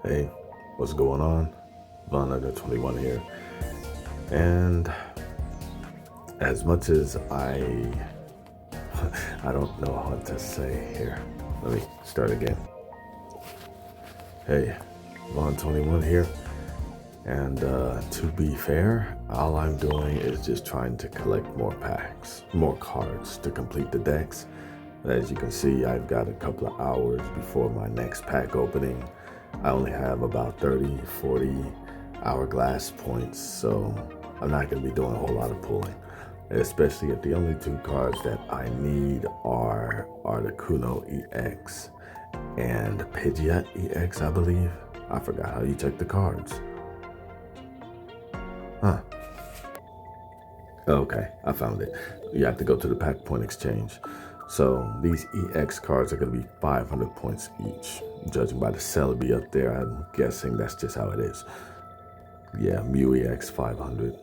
Hey, what's going on? Von under 21 here. And as much as I don't know what to say here. Let me start again. Hey, Von 21 here. And to be fair, all I'm doing is just trying to collect more packs, more cards to complete the decks. As you can see, I've got a couple of hours before my next pack opening. I only have about 30, 40 hourglass points, so I'm not going to be doing a whole lot of pulling. Especially if the only two cards that I need are the Kuno EX and Pidgeot EX, I believe. I forgot how you check the cards. Huh. Okay, I found it. You have to go to the pack point exchange. So these EX cards are going to be 500 points each. Judging by the Celebi up there, I'm guessing that's just how it is. Yeah, Mew EX 500.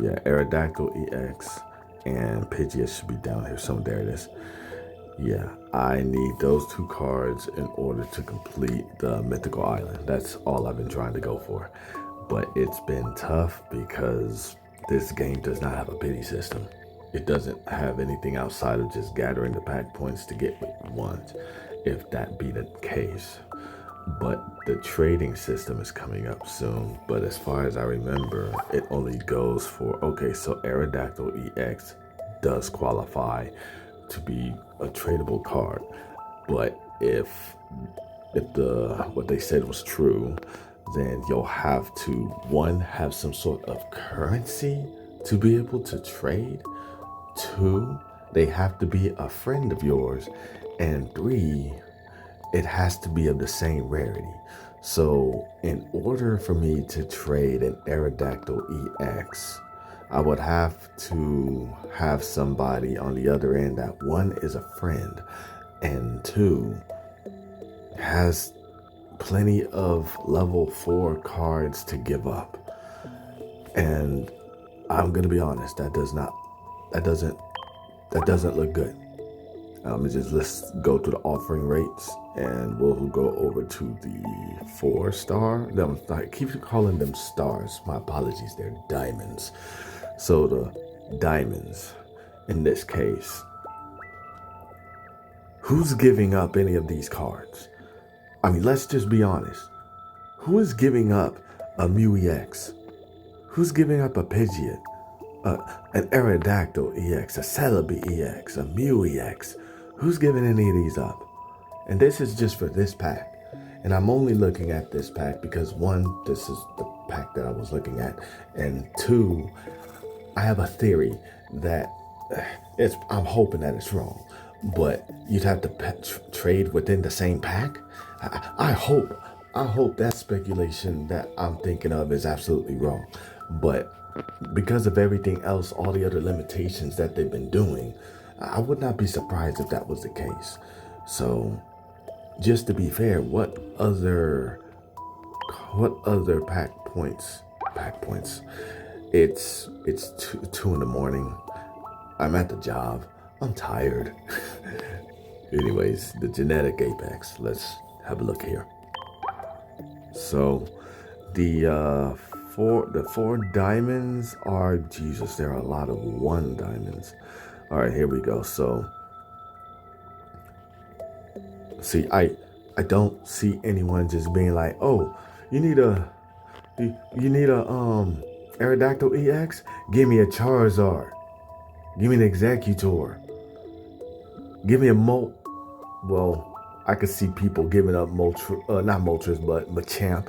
Yeah, Aerodactyl EX and Pidgeot should be down here. So there it is. Yeah, I need those two cards in order to complete the Mythical Island. That's all I've been trying to go for. But it's been tough because this game does not have a pity system. It doesn't have anything outside of just gathering the pack points to get what you want, if that be the case. But the trading system is coming up soon. But as far as I remember, it only goes for, okay, so Aerodactyl EX does qualify to be a tradable card. But if what they said was true, then you'll have to, one, have some sort of currency to be able to trade. Two, they have to be a friend of yours. And three, it has to be of the same rarity. So in order for me to trade an Aerodactyl EX, I would have to have somebody on the other end that, one, is a friend, and two, has plenty of level 4 cards to give up. And I'm gonna be honest, that doesn't look good. Let's go to the offering rates, and we'll go over to the 4-star. I keep calling them stars. My apologies, they're diamonds. So the diamonds, in this case, who's giving up any of these cards? I mean, let's just be honest. Who is giving up a Mew EX? Who's giving up a Pidgeot? An Aerodactyl EX, a Celebi EX, a Mew EX? Who's giving any of these up? And this is just for this pack. And I'm only looking at this pack because, one, this is the pack that I was looking at. And two, I have a theory that I'm hoping that it's wrong. But you'd have to trade within the same pack? I hope that speculation that I'm thinking of is absolutely wrong. But because of everything else, all the other limitations that they've been doing, I would not be surprised if that was the case. So, just to be fair, what other pack points? It's two in the morning. I'm at the job. I'm tired. Anyways, the genetic apex. Let's have a look here. So, the four diamonds are, Jesus, there are a lot of 1 diamonds. All right, here we go. So, see, I don't see anyone just being like, oh, you need a Aerodactyl EX? Give me a Charizard. Give me an Executor. Give me a Well, I could see people giving up not Moltres, but Machamp.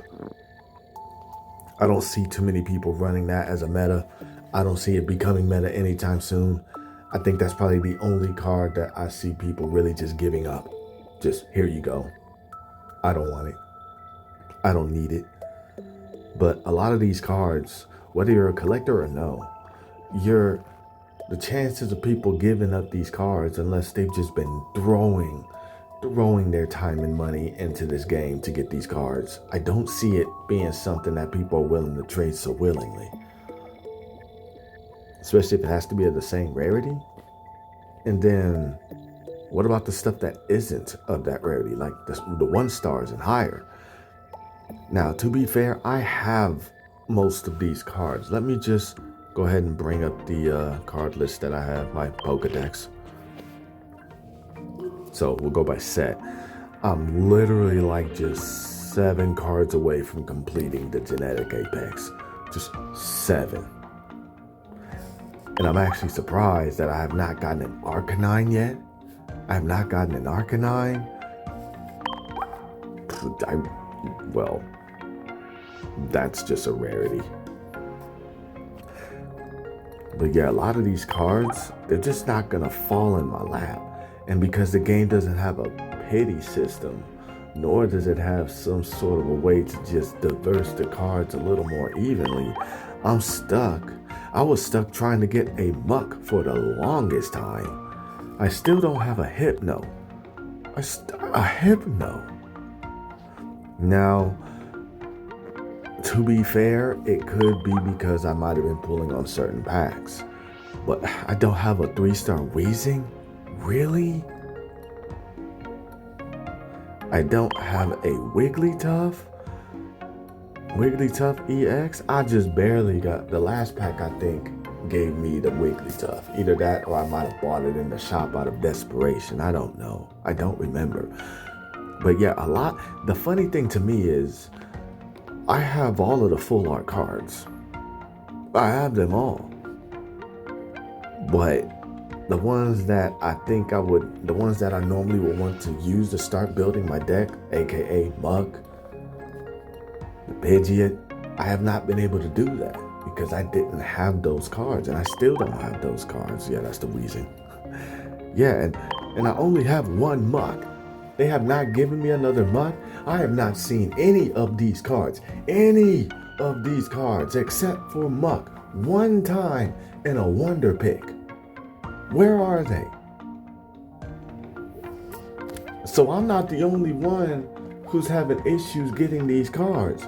I don't see too many people running that as a meta. I don't see it becoming meta anytime soon. I think that's probably the only card that I see people really just giving up. Just, here you go. I don't want it. I don't need it. But a lot of these cards, whether you're a collector or no, the chances of people giving up these cards, unless they've just been throwing their time and money into this game to get these cards, I don't see it being something that people are willing to trade so willingly. Especially if it has to be of the same rarity. And then, what about the stuff that isn't of that rarity, like the 1 stars and higher? Now, to be fair, I have most of these cards. Let me just go ahead and bring up the card list that I have, my Pokedex. So we'll go by set. I'm literally like just 7 cards away from completing the genetic apex. Just 7. And I'm actually surprised that I have not gotten an Arcanine yet. I have not gotten an Arcanine. Well, that's just a rarity. But yeah, a lot of these cards, they're just not gonna fall in my lap. And because the game doesn't have a pity system, nor does it have some sort of a way to just diverse the cards a little more evenly, I'm stuck. I was stuck trying to get a Muck for the longest time. I still don't have a Hypno. A Hypno. Now, to be fair, it could be because I might have been pulling on certain packs. But I don't have a 3-star Weezing? Really? I don't have a Wigglytuff? Wigglytuff EX? I just barely got, the last pack I think gave me the Wigglytuff. Either that or I might have bought it in the shop out of desperation. I don't know. I don't remember. But yeah, the funny thing to me is I have all of the full art cards. I have them all. But the ones that the ones that I normally would want to use to start building my deck, aka Muck, the Pidgeot, I have not been able to do that because I didn't have those cards, and I still don't have those cards. Yeah, that's the Weezing. Yeah, and I only have one Muck. They have not given me another Muck. I have not seen any of these cards. Any of these cards except for Muck one time in a Wonder Pick. Where are they? So I'm not the only one who's having issues getting these cards.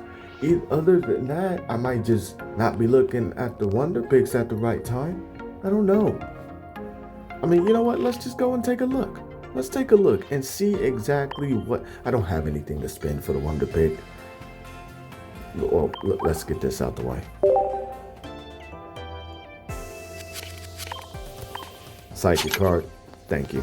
Other than that, I might just not be looking at the Wonder Picks at the right time. I don't know. I mean, you know what? Let's just go and take a look. Let's take a look and see exactly what... I don't have anything to spend for the Wonder Pick. Well, let's get this out the way. Psychic card. Thank you.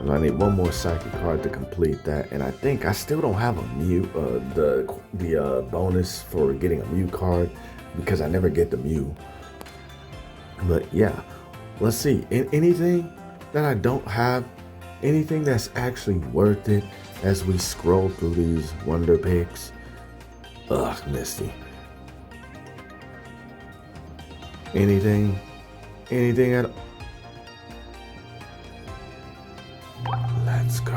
And I need one more Psychic card to complete that. And I think I still don't have a Mew, the bonus for getting a Mew card because I never get the Mew. But yeah, let's see. Anything that I don't have, anything that's actually worth it as we scroll through these Wonder Picks. Ugh, Misty. Anything at all. Let's go.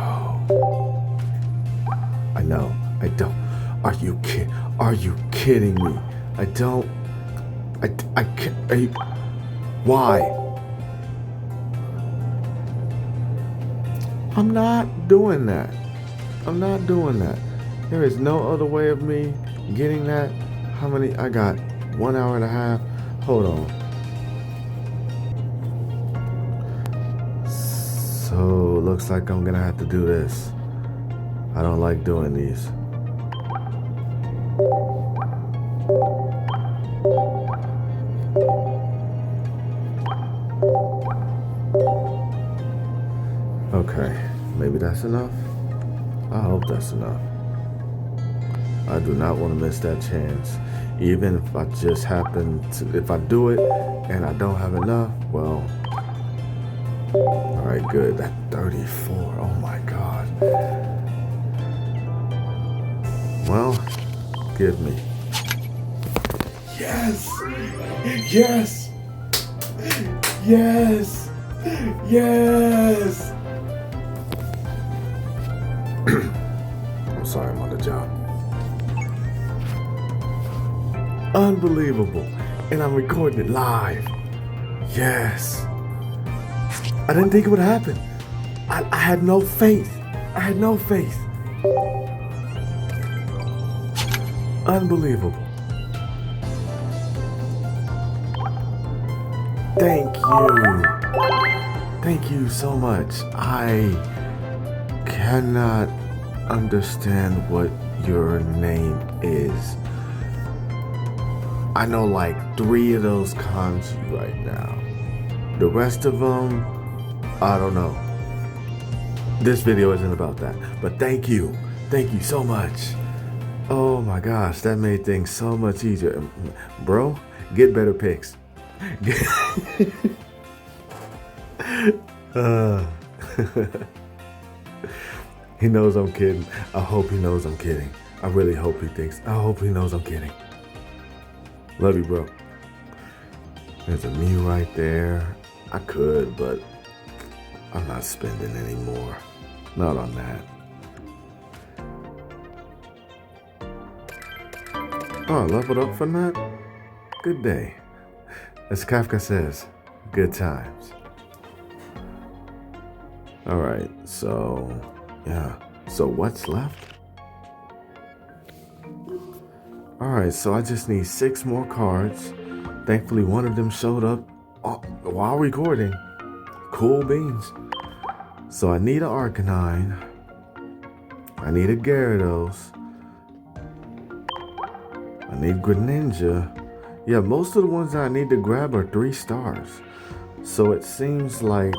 I know. I don't. Are you kidding me? I don't. I can't. Why? I'm not doing that. I'm not doing that. There is no other way of me getting that. How many? I got 1 hour and a half. Hold on. So, looks like I'm gonna have to do this. I don't like doing these. Okay, maybe that's enough. I hope that's enough. I do not want to miss that chance. Even if I just happen to, if I do it and I don't have enough, well, all right, good. That 34, oh my God. Well, give me. Yes, yes, yes, yes. I'm sorry, I'm on the job. Unbelievable. And I'm recording it live. Yes. I didn't think it would happen. I had no faith. I had no faith. Unbelievable. Thank you. Thank you so much. cannot understand what your name is. I know like 3 of those kanji right now. The rest of them, I don't know. This video isn't about that, but thank you. Thank you so much. Oh my gosh, that made things so much easier. Bro, get better picks. He knows I'm kidding. I hope he knows I'm kidding. I really hope he thinks. I hope he knows I'm kidding. Love you, bro. There's a Mew right there. I could, but I'm not spending anymore. Not on that. Oh, leveled up from that? Good day. As Kafka says, good times. Alright, so, yeah. So what's left? Alright, so I just need 6 more cards. Thankfully, one of them showed up while recording. Cool beans. So I need an Arcanine. I need a Gyarados. I need Greninja. Yeah, most of the ones that I need to grab are 3 stars. So it seems like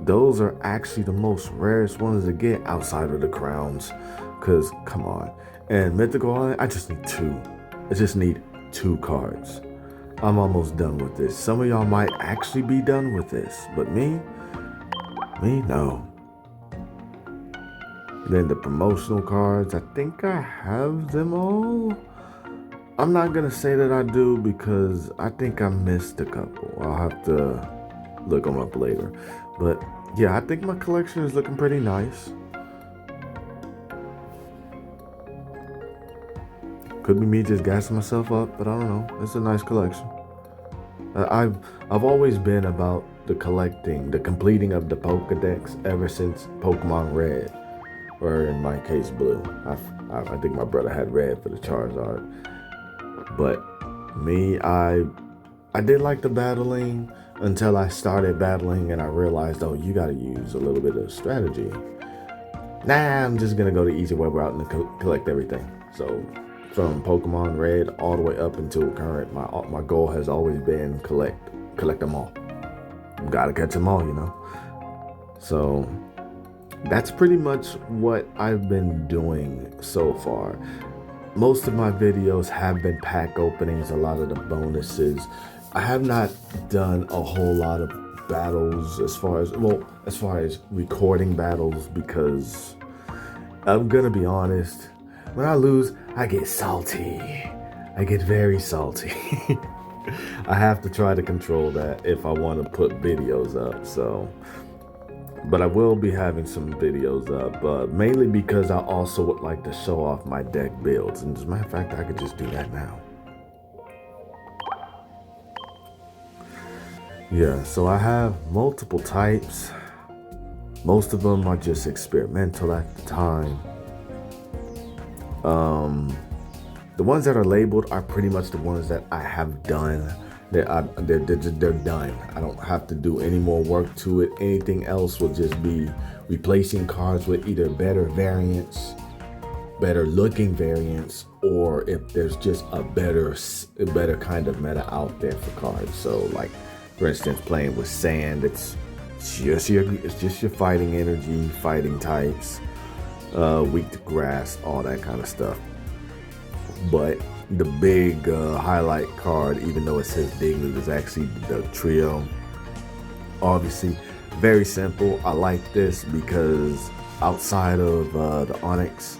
those are actually the most rarest ones to get outside of the crowns. Cause come on. And Mythical Island, I just need 2. I just need 2 cards. I'm almost done with this. Some of y'all might actually be done with this, but me, no. Then the promotional cards, I think I have them all. I'm not gonna say that I do because I think I missed a couple. I'll have to look them up later. But yeah, I think my collection is looking pretty nice. Could be me just gassing myself up, but I don't know. It's a nice collection. I've always been about the completing of the Pokedex ever since Pokemon Red, or in my case Blue. I think my brother had Red for the Charizard. But me, I did like the battling until I started battling and I realized, oh, you gotta use a little bit of strategy. Nah, I'm just gonna go the easy way route and collect everything. So from Pokemon Red all the way up until current, my goal has always been collect them all. Gotta catch them all, you know. So that's pretty much what I've been doing so far. Most of my videos have been pack openings, a lot of the bonuses. I have not done a whole lot of battles as far as recording battles, because I'm gonna be honest, when I lose, I get salty. I get very salty. I have to try to control that if I want to put videos up, so. But I will be having some videos up, mainly because I also would like to show off my deck builds. And as a matter of fact, I could just do that now. Yeah, so I have multiple types. Most of them are just experimental at the time. The ones that are labeled are pretty much the ones that I have done. They're done. I don't have to do any more work to it. Anything else will just be replacing cards with either better variants, better looking variants, or if there's just a better kind of meta out there for cards. So like, for instance, playing with sand, it's just your fighting energy, fighting types, weak to grass, all that kind of stuff. But the big highlight card, even though it says Diglett, is actually the trio. Obviously, very simple. I like this because outside of the Onyx,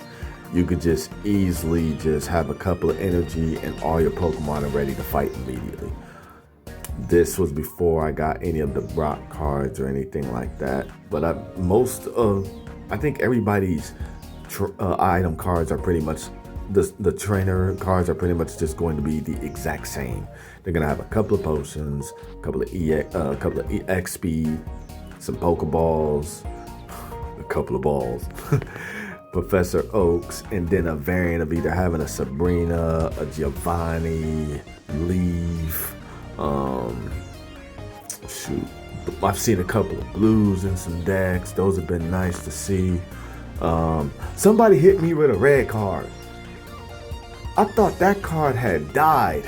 you could just easily just have a couple of energy and all your Pokemon are ready to fight immediately. This was before I got any of the Brock cards or anything like that. But I think everybody's item cards are pretty much, the trainer cards are pretty much just going to be the exact same. They're gonna have a couple of potions, a couple of XP, some Pokeballs, a couple of balls, Professor Oaks, and then a variant of either having a Sabrina, a Giovanni, Leaf, I've seen a couple of blues in some decks. Those have been nice to see. Somebody hit me with a red card. I thought that card had died.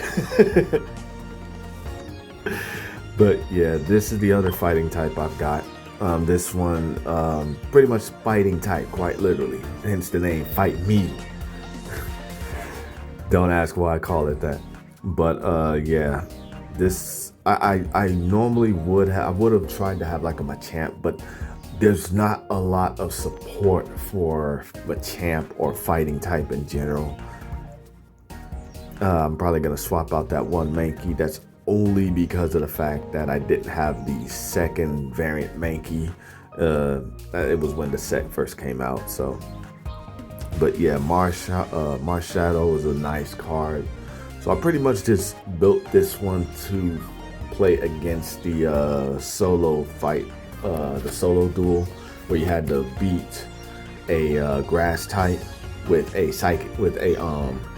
But yeah, this is the other fighting type I've got. This one, pretty much fighting type, quite literally. Hence the name, Fight Me. Don't ask why I call it that. But yeah, this, I normally would have tried to have like a Machamp, but there's not a lot of support for Machamp or fighting type in general. I'm probably gonna swap out that one Mankey. That's only because of the fact that I didn't have the second variant Mankey. It was when the set first came out, so. But yeah, Marshadow is a nice card. So I pretty much just built this one to play against the solo fight, the solo duel, where you had to beat a grass type with a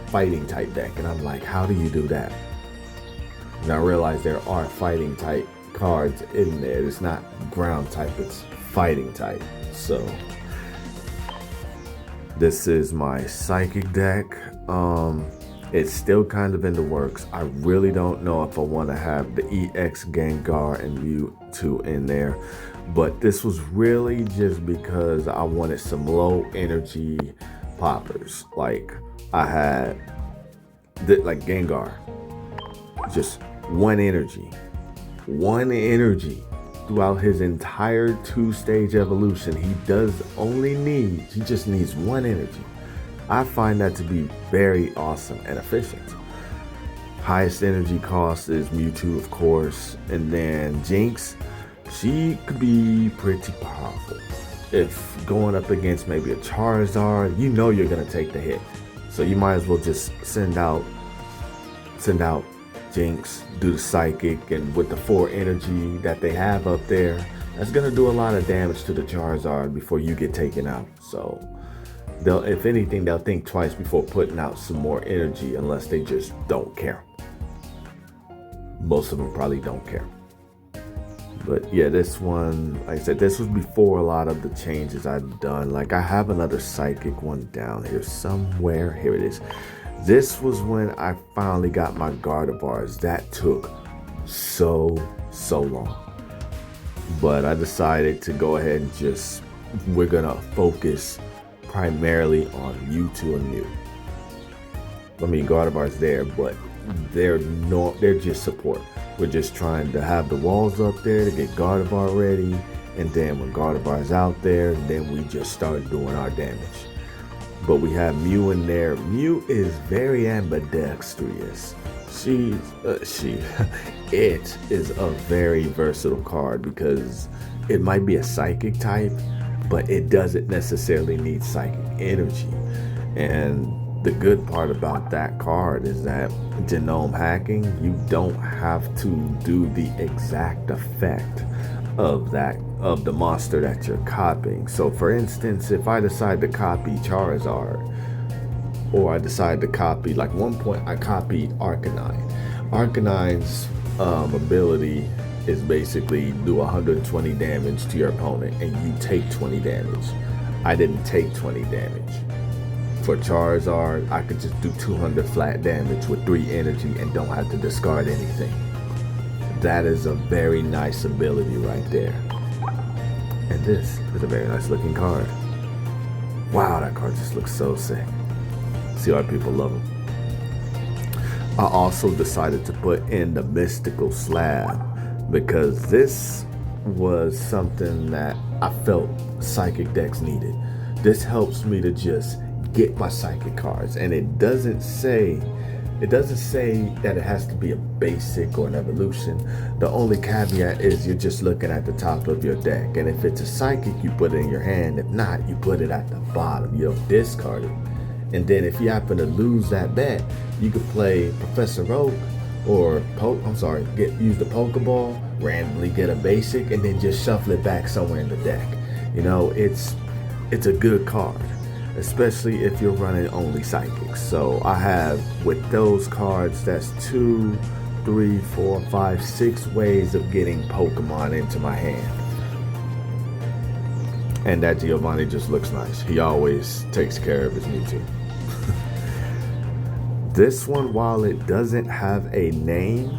fighting type deck. And I'm like, how do you do that? And I realized there are fighting type cards in there. It's not ground type, it's fighting type. So this is my psychic deck. It's still kind of in the works. I really don't know if I want to have the EX Gengar and Mewtwo in there, but this was really just because I wanted some low energy poppers. Like I had like Gengar, just one energy throughout his entire 2-stage evolution. He just needs one energy. I find that to be very awesome and efficient. Highest energy cost is Mewtwo, of course, and then Jinx. She could be pretty powerful. If going up against maybe a Charizard, you know you're gonna take the hit. So you might as well just send out Jinx, do the psychic, and with the 4 energy that they have up there, that's gonna do a lot of damage to the Charizard before you get taken out. So if anything, they'll think twice before putting out some more energy, unless they just don't care. Most of them probably don't care. But yeah, this one, like I said, this was before a lot of the changes I've done. Like I have another psychic one down here somewhere. Here it is. This was when I finally got my Gardevoirs. That took so long. But I decided to go ahead and we're gonna focus primarily on Mewtwo and Mew. I mean, Gardevoir's there, but they're just support. We're just trying to have the walls up there to get Gardevoir ready, and then when Gardevoir's out there, then we just start doing our damage. But we have Mew in there. Mew is very ambidextrous. It is a very versatile card because it might be a psychic type, but it doesn't necessarily need psychic energy. And the good part about that card is that genome hacking, you don't have to do the exact effect of the monster that you're copying. So for instance, if I decide to copy Charizard, or I decide to copy, like one point I copied Arcanine. Arcanine's ability is basically do 120 damage to your opponent and you take 20 damage. I didn't take 20 damage. For Charizard, I could just do 200 flat damage with 3 energy and don't have to discard anything. That is a very nice ability right there. And this is a very nice looking card. Wow, that card just looks so sick. See why people love them. I also decided to put in the Mystical Slab because this was something that I felt psychic decks needed. This helps me to just get my psychic cards, and it doesn't say that it has to be a basic or an evolution. The only caveat is you're just looking at the top of your deck, and if it's a psychic, you put it in your hand. If not, you put it at the bottom. You don't discard it. And then if you happen to lose that bet, you could play Professor Oak or use the Pokeball, randomly get a basic, and then just shuffle it back somewhere in the deck. You know, it's a good card, especially if you're running only psychics. So I have, with those cards, that's 2 3, 4, 5, 6 ways of getting Pokemon into my hand. And that Giovanni just looks nice. He always takes care of his Mewtwo. This one, while it doesn't have a name,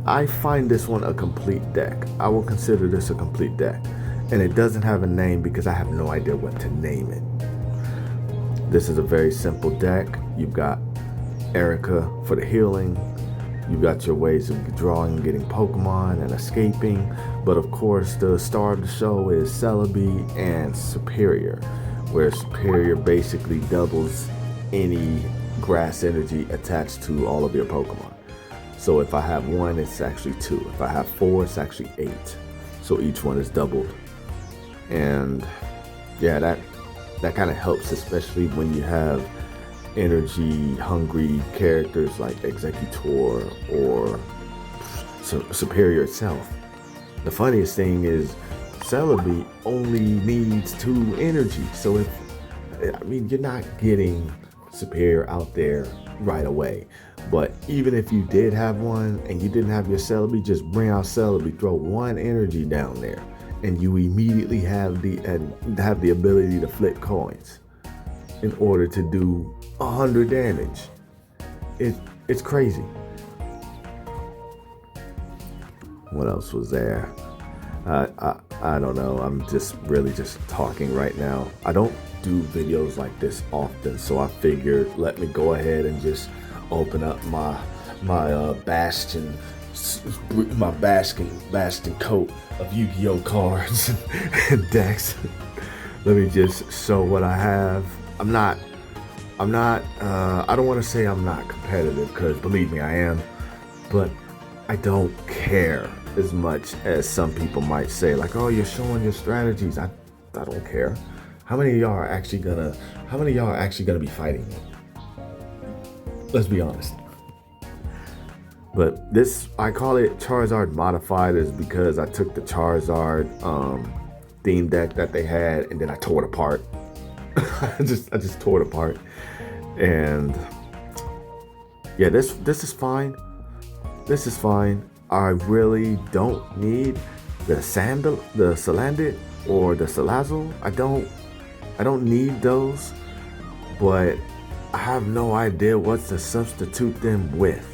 I find this one a complete deck. I will consider this a complete deck. And it doesn't have a name because I have no idea what to name it. This is a very simple deck. You've got Erica for the healing. You've got your ways of drawing, getting Pokemon, and escaping. But of course, the star of the show is Celebi and Superior, where Superior basically doubles any grass energy attached to all of your Pokemon. So if I have 1, it's actually 2. If I have 4, it's actually 8. So each one is doubled. And yeah, that kind of helps, especially when you have energy hungry characters like Executor or Superior itself. The funniest thing is Celebi only needs 2 energy. So you're not getting Superior out there right away. But even if you did have one and you didn't have your Celebi, just bring out Celebi, throw 1 energy down there, and you immediately have the ability to flip coins in order to do 100 damage. It's crazy. What else was there? I don't know. I'm just really just talking right now. I don't do videos like this often, so I figured let me go ahead and just open up my bastion coat of Yu-Gi-Oh cards and decks. Let me just show what I have. I don't want to say I'm not competitive, because believe me, I am, but I don't care as much as some people might say, like, oh, you're showing your strategies. I don't care. How many of y'all are actually gonna be fighting me? Let's be honest. But this, I call it Charizard Modified, is because I took the Charizard theme deck that they had and then I tore it apart. I just tore it apart. And yeah, this is fine. This is fine. I really don't need the Salandit or the Salazzle. I don't need those, but I have no idea what to substitute them with.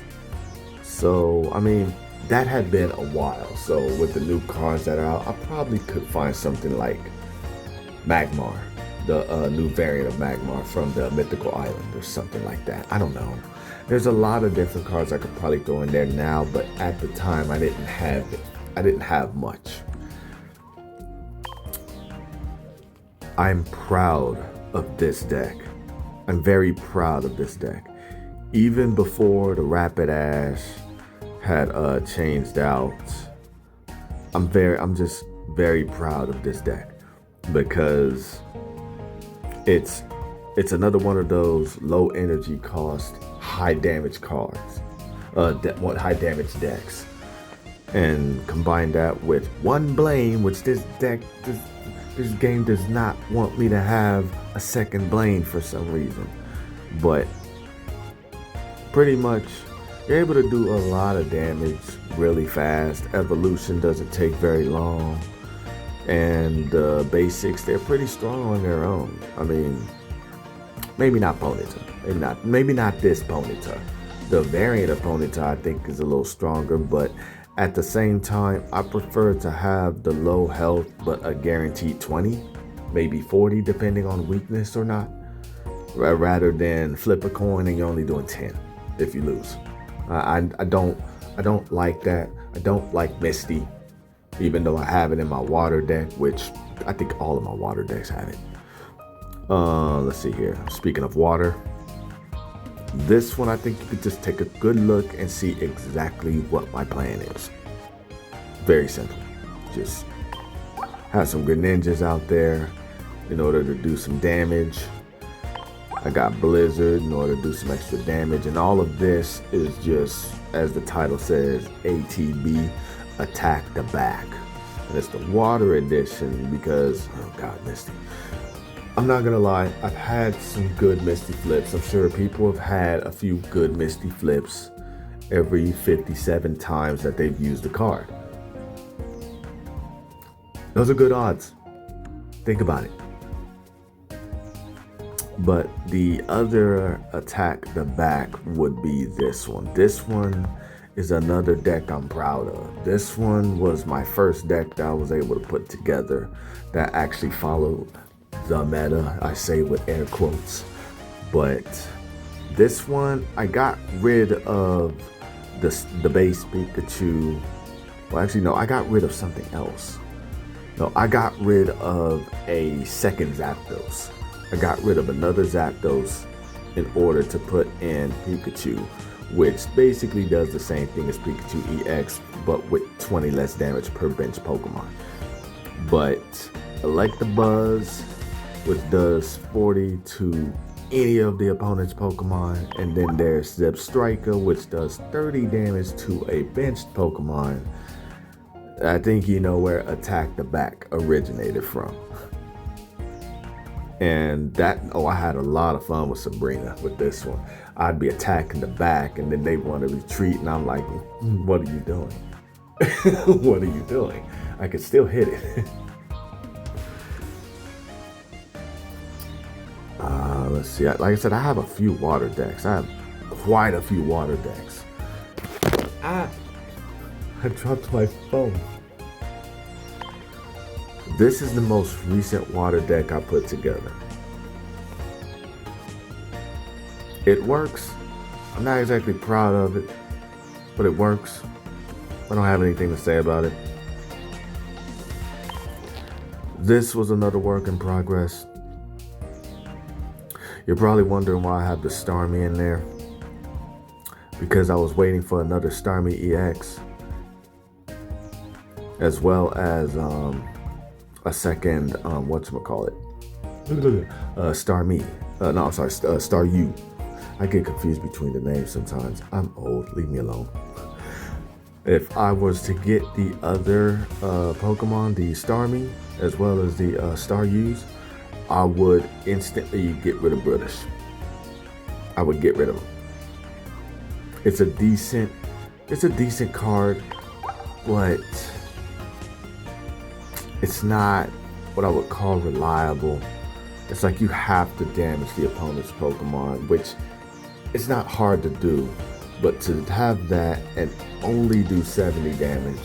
So, I mean, that had been a while. So with the new cards that are out, I probably could find something like Magmar, the new variant of Magmar from the Mythical Island or something like that. I don't know. There's a lot of different cards I could probably throw in there now, but at the time I didn't have it. I didn't have much. I'm proud of this deck. I'm very proud of this deck. Even before the Rapidash had changed out, I'm just very proud of this deck, because it's another one of those low energy cost, high damage cards, high damage decks, and combine that with 1 Blaine, which this game does not want me to have a second Blaine for some reason, but pretty much you're able to do a lot of damage really fast. Evolution doesn't take very long, and the basics, they're pretty strong on their own. I mean, maybe not Ponyta, maybe not this Ponyta. The variant of Ponyta I think is a little stronger, but at the same time, I prefer to have the low health but a guaranteed 20, maybe 40 depending on weakness or not, rather than flip a coin and you're only doing 10 if you lose. I don't like that. I don't like Misty, even though I have it in my water deck, which I think all of my water decks have it. Let's see here. Speaking of water, this one I think you could just take a good look and see exactly what my plan is. Very simple. Just have some Greninjas out there in order to do some damage. I got Blizzard in order to do some extra damage, and all of this is just, as the title says, ATB, attack the back. And it's the water edition because, oh god, Misty. I'm not gonna lie, I've had some good Misty flips. I'm sure people have had a few good Misty flips, every 57 times that they've used the card. Those are good odds. Think about it. But the other attack the back would be this one. This one is another deck I'm proud of. This one was my first deck that I was able to put together that actually followed the meta, I say with air quotes. But this one, I got rid of the base Pikachu. Well, actually, no, I got rid of something else. No, I got rid of a second Zapdos. I got rid of another Zapdos in order to put in Pikachu, which basically does the same thing as Pikachu EX, but with 20 less damage per bench Pokemon. But Electabuzz, which does 40 to any of the opponent's Pokemon, and then there's Zebstrika, which does 30 damage to a benched Pokemon. I think you know where Attack the Back originated from. And that, I had a lot of fun with Sabrina with this one. I'd be attacking the back and then they want to retreat and I'm like, what are you doing? What are you doing? I could still hit it. Let's see. Like I said, I have a few water decks. I have quite a few water decks. I dropped my phone. This is the most recent water deck I put together. It works. I'm not exactly proud of it, but it works. I don't have anything to say about it. This was another work in progress. You're probably wondering why I have the Starmie in there. Because I was waiting for another Starmie EX. As well as a second, whatchamacallit? Starmie. No, I'm sorry, Staryu. I get confused between the names sometimes. I'm old, leave me alone. If I was to get the other Pokemon, the Starmie, as well as the Staryus, I would instantly get rid of British. I would get rid of them. It's a decent card, but it's not what I would call reliable. It's like you have to damage the opponent's Pokemon, which it's not hard to do, but to have that and only do 70 damage,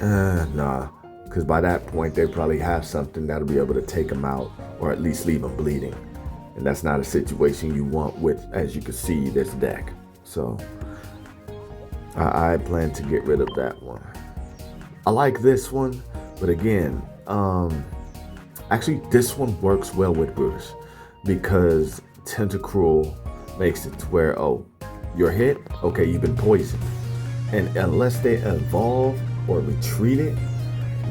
nah. Because by that point, they probably have something that'll be able to take them out or at least leave them bleeding. And that's not a situation you want with, as you can see, this deck. So I plan to get rid of that one. I like this one, but again, actually this one works well with Brutus because Tentacruel makes it to where, oh, you're hit, okay, you've been poisoned. And unless they evolve or retreat it,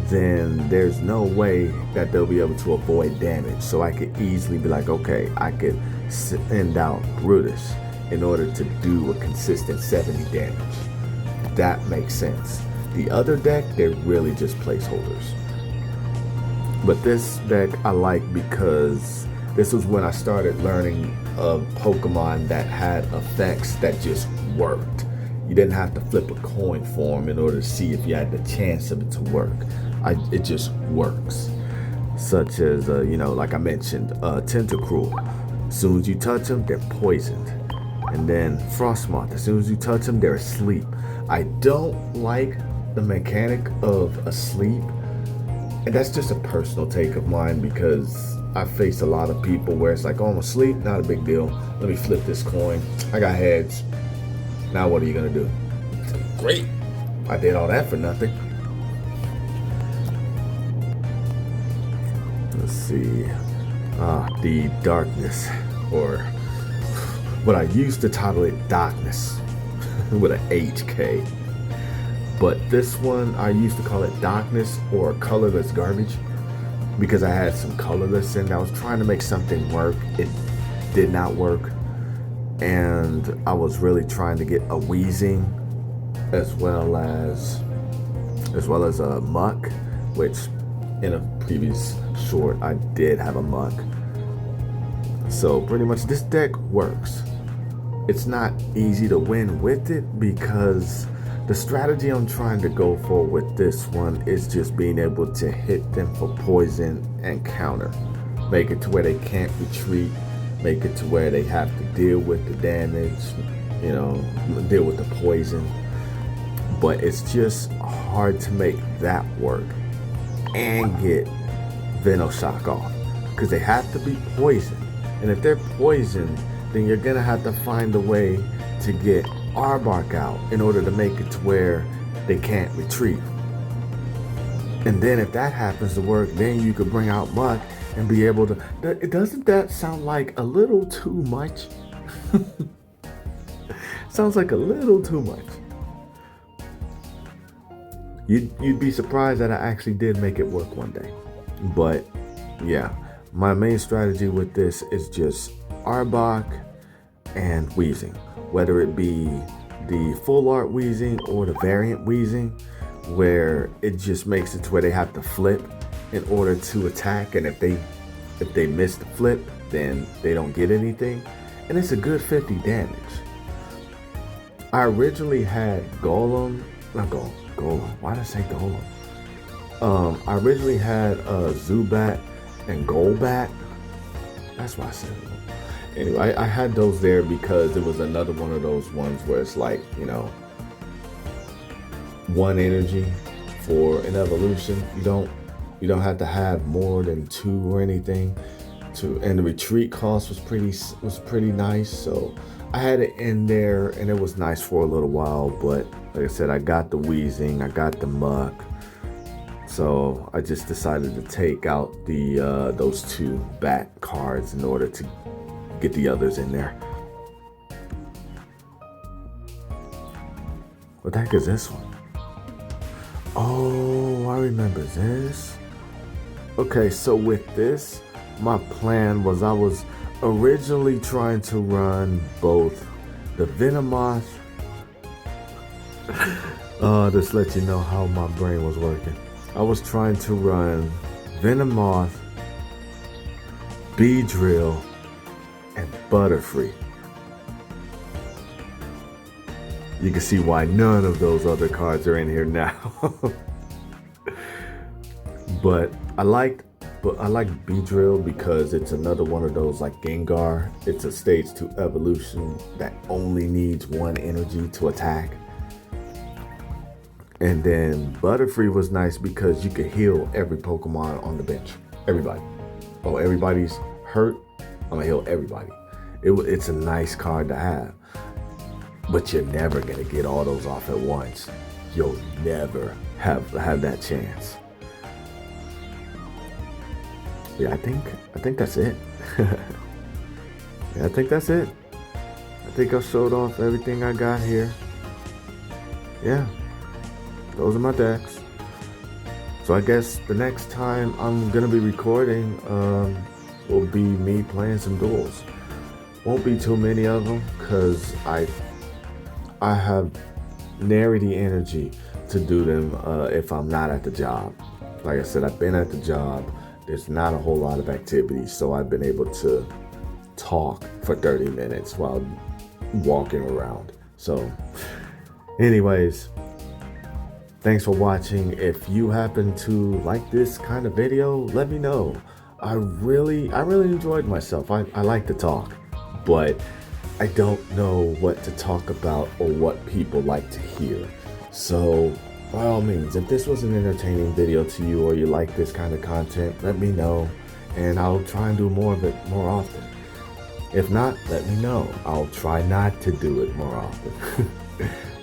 then there's no way that they'll be able to avoid damage. So I could easily be like, okay, I could send out Brutus in order to do a consistent 70 damage. That makes sense. The other deck, they're really just placeholders. But this deck I like because this was when I started learning of Pokemon that had effects that just worked. You didn't have to flip a coin for them in order to see if you had the chance of it to work. It just works. Such as, like I mentioned, Tentacruel. As soon as you touch them, they're poisoned. And then Frostmoth, as soon as you touch them, they're asleep. I don't like the mechanic of asleep. And that's just a personal take of mine because I face a lot of people where it's like, oh, I'm asleep, not a big deal. Let me flip this coin. I got heads. Now what are you gonna do? Great. I did all that for nothing. Let's see. The darkness, or what I used to title it, darkness, with an HK. But this one, I used to call it darkness or colorless garbage because I had some colorless and I was trying to make something work. It did not work. And I was really trying to get a Weezing as well as a Muck, which in a previous short I did have a Muck. So pretty much this deck works. it's not easy to win with it, because the strategy I'm trying to go for with this one is just being able to hit them for poison and counter. Make it to where they can't retreat, make it to where they have to deal with the damage, deal with the poison. But it's just hard to make that work and get Venoshock off, because they have to be poisoned. And if they're poisoned, then you're gonna have to find a way to get Arbok out in order to make it to where they can't retreat. And then if that happens to work, then you could bring out Muck and be able to... Doesn't that sound like a little too much? Sounds like a little too much. You'd be surprised that I actually did make it work one day. But yeah, my main strategy with this is just Arbok and Weezing. Whether it be the full art Weezing or the variant Weezing, where it just makes it to where they have to flip in order to attack, and if they miss the flip, then they don't get anything, and it's a good 50 damage. I originally had Golem. Why did I say Golem? I originally had Zubat and Golbat. That's why I said it. Anyway, I had those there because it was another one of those ones where it's like, one energy for an evolution. You don't have to have more than 2 or anything. And the retreat cost was pretty nice. So I had it in there, and it was nice for a little while. But like I said, I got the Weezing, I got the Muck. So I just decided to take out those 2 bat cards in order to get the others in there. What the heck is this one? Oh, I remember this. Okay, so with this, my plan was I was originally trying to run both the Venomoth. Just let you know how my brain was working. I was trying to run Venomoth, Beedrill, and Butterfree. You can see why none of those other cards are in here now. But I like Beedrill because it's another one of those like Gengar. It's a stage 2 evolution that only needs 1 energy to attack. And then Butterfree was nice because you could heal every Pokemon on the bench. Everybody. Oh, everybody's hurt? I'm gonna heal everybody. It's a nice card to have. But you're never gonna get all those off at once. You'll never have that chance. Yeah, I think that's it. Yeah, I think that's it. I think I showed off everything I got here. Yeah, those are my decks. So I guess the next time I'm gonna be recording will be me playing some duels. Won't be too many of them because I have nary the energy to do them if I'm not at the job. Like I said, I've been at the job. There's not a whole lot of activity, so I've been able to talk for 30 minutes while walking around. So anyways, thanks for watching. If you happen to like this kind of video, let me know. I really enjoyed myself. I like to talk, but I don't know what to talk about or what people like to hear. So by all means, if this was an entertaining video to you or you like this kind of content, let me know and I'll try and do more of it more often. If not, let me know. I'll try not to do it more often.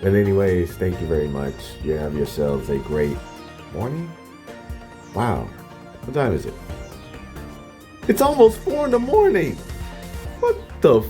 But anyways, thank you very much. You have yourselves a great morning. Wow, what time is it? It's almost 4 in the morning. What the